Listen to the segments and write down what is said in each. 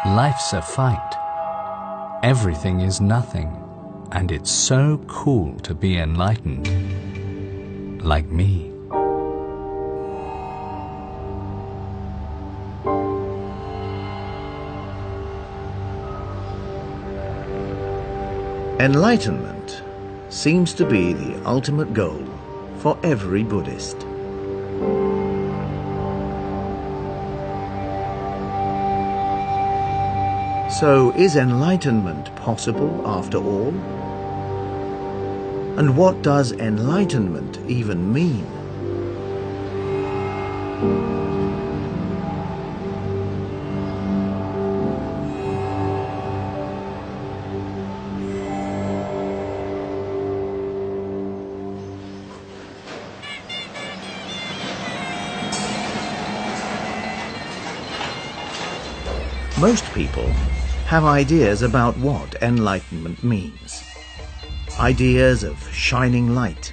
Life's a fight. Everything is nothing, and it's so cool to be enlightened, like me. Enlightenment seems to be the ultimate goal for every Buddhist. So, is enlightenment possible after all? And what does enlightenment even mean? Most people have ideas about what enlightenment means. Ideas of shining light,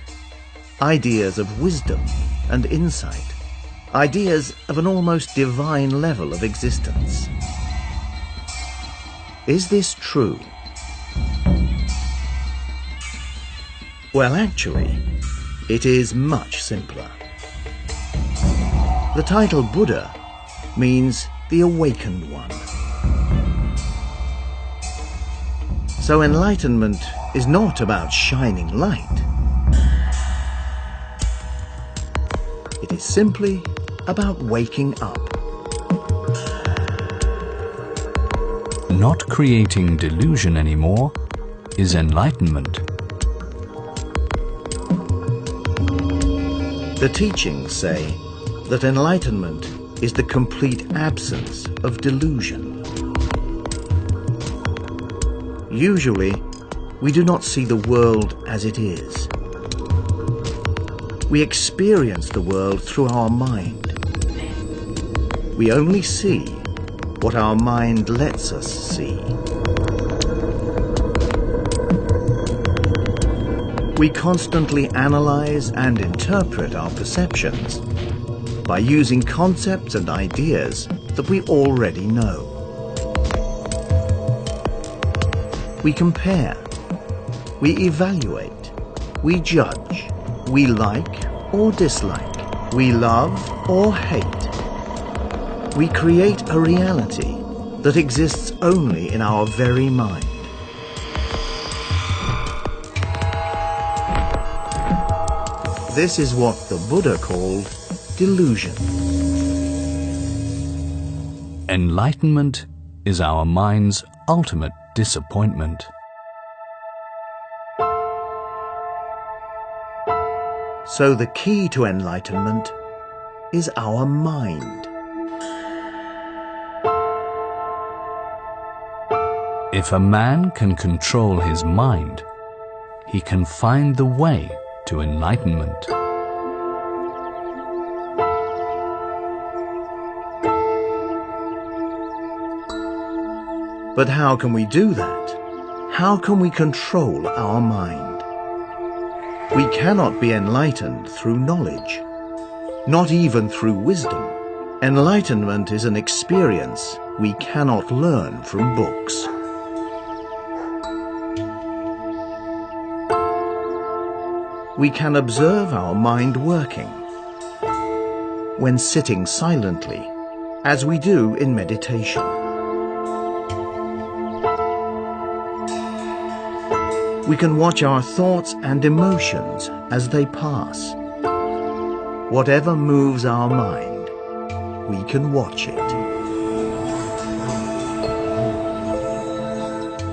ideas of wisdom and insight, ideas of an almost divine level of existence. Is this true? Well, actually, it is much simpler. The title Buddha means the awakened one. So enlightenment is not about shining light. It is simply about waking up. Not creating delusion anymore is enlightenment. The teachings say that enlightenment is the complete absence of delusion. Usually, we do not see the world as it is. We experience the world through our mind. We only see what our mind lets us see. We constantly analyze and interpret our perceptions by using concepts and ideas that we already know. We compare, we evaluate, we judge, we like or dislike, we love or hate. We create a reality that exists only in our very mind. This is what the Buddha called delusion. Enlightenment is our mind's ultimate disappointment. So the key to enlightenment is our mind. If a man can control his mind, he can find the way to enlightenment. But how can we do that? How can we control our mind? We cannot be enlightened through knowledge, not even through wisdom. Enlightenment is an experience we cannot learn from books. We can observe our mind working when sitting silently, as we do in meditation. We can watch our thoughts and emotions as they pass. Whatever moves our mind, we can watch it.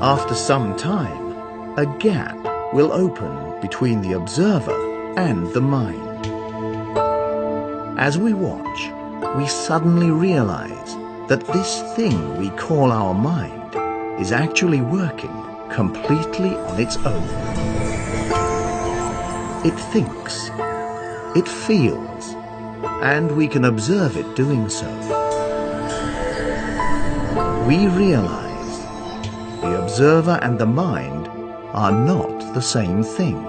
After some time, a gap will open between the observer and the mind. As we watch, we suddenly realize that this thing we call our mind is actually working completely on its own. It thinks, it feels, and we can observe it doing so. We realize the observer and the mind are not the same thing.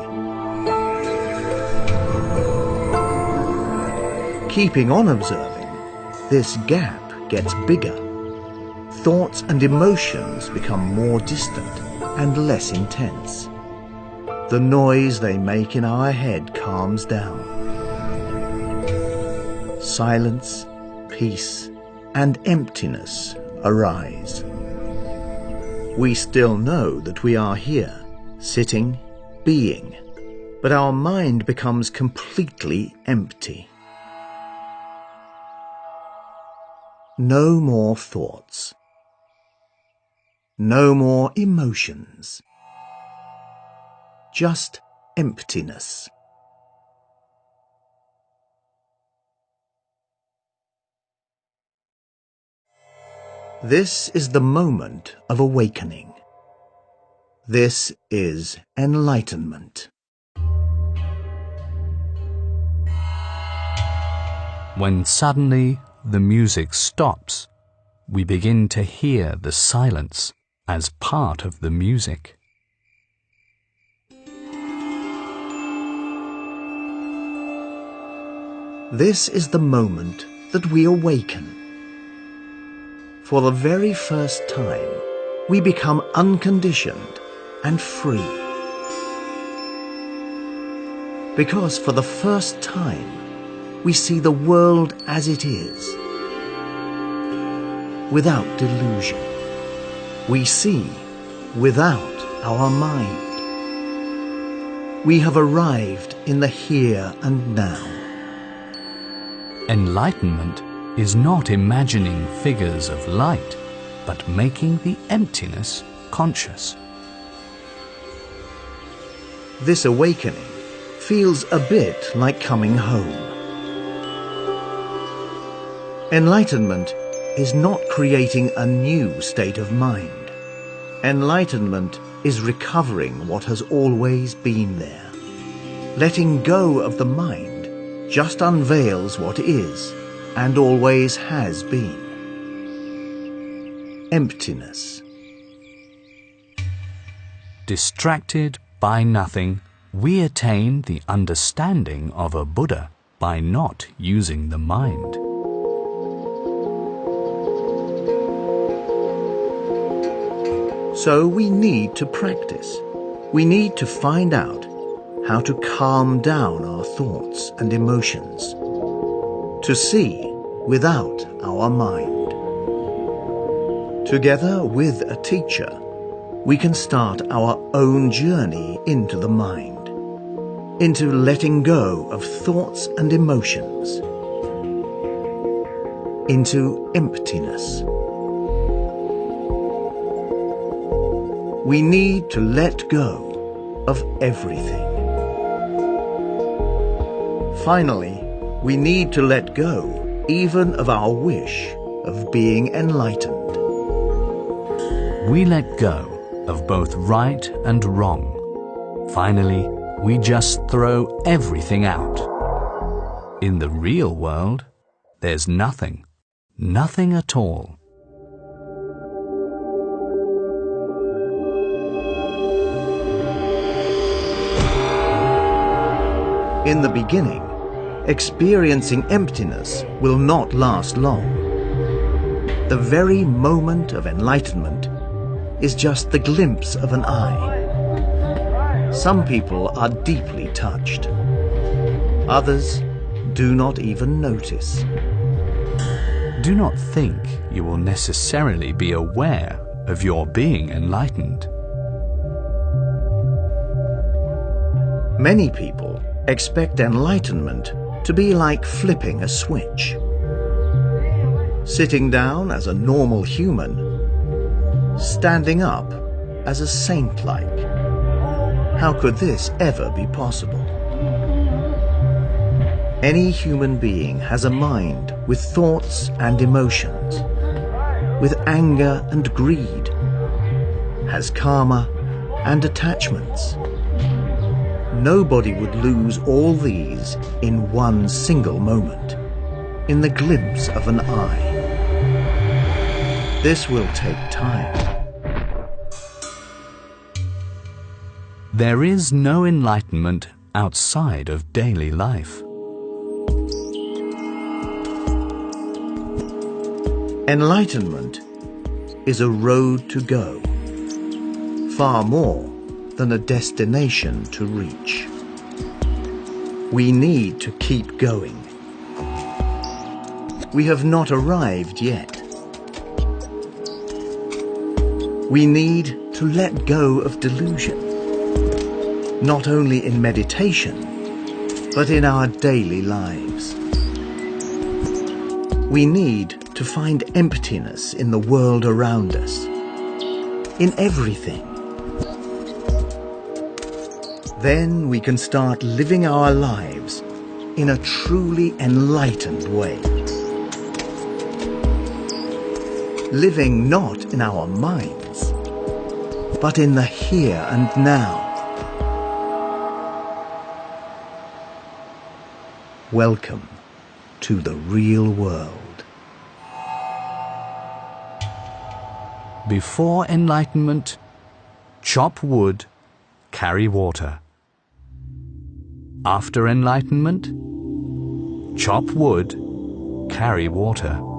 Keeping on observing, this gap gets bigger. thoughts and emotions become more distant and less intense. The noise they make in our head calms down. Silence, peace, and emptiness arise. We still know that we are here, sitting, being, but our mind becomes completely empty. No more thoughts. No more emotions. Just emptiness. This is the moment of awakening. This is enlightenment. When suddenly the music stops, we begin to hear the silence as part of the music. This is the moment that we awaken. For the very first time, we become unconditioned and free. Because for the first time, we see the world as it is, without delusion. We see without our mind. We have arrived in the here and now. Enlightenment is not imagining figures of light, but making the emptiness conscious. This awakening feels a bit like coming home. Enlightenment is not creating a new state of mind. Enlightenment is recovering what has always been there. Letting go of the mind just unveils what is and always has been. Emptiness. Distracted by nothing, we attain the understanding of a Buddha by not using the mind. So we need to practice. We need to find out how to calm down our thoughts and emotions, to see without our mind. Together with a teacher, we can start our own journey into the mind, into letting go of thoughts and emotions, into emptiness. We need to let go of everything. Finally, we need to let go even of our wish of being enlightened. We let go of both right and wrong. Finally, we just throw everything out. In the real world, there's nothing, nothing at all. In the beginning, experiencing emptiness will not last long. The very moment of enlightenment is just the glimpse of an eye. Some people are deeply touched. Others do not even notice. Do not think you will necessarily be aware of your being enlightened. Many people expect enlightenment to be like flipping a switch. Sitting down as a normal human, standing up as a saint-like. How could this ever be possible? Any human being has a mind with thoughts and emotions, with anger and greed, has karma and attachments. Nobody would lose all these in one single moment, in the glimpse of an eye. This will take time. There is no enlightenment outside of daily life. Enlightenment is a road to go, far more than a destination to reach. We need to keep going. We have not arrived yet. We need to let go of delusion, not only in meditation, but in our daily lives. We need to find emptiness in the world around us, in everything. Then we can start living our lives in a truly enlightened way. Living not in our minds, but in the here and now. Welcome to the real world. Before enlightenment, chop wood, carry water. After enlightenment, chop wood, carry water.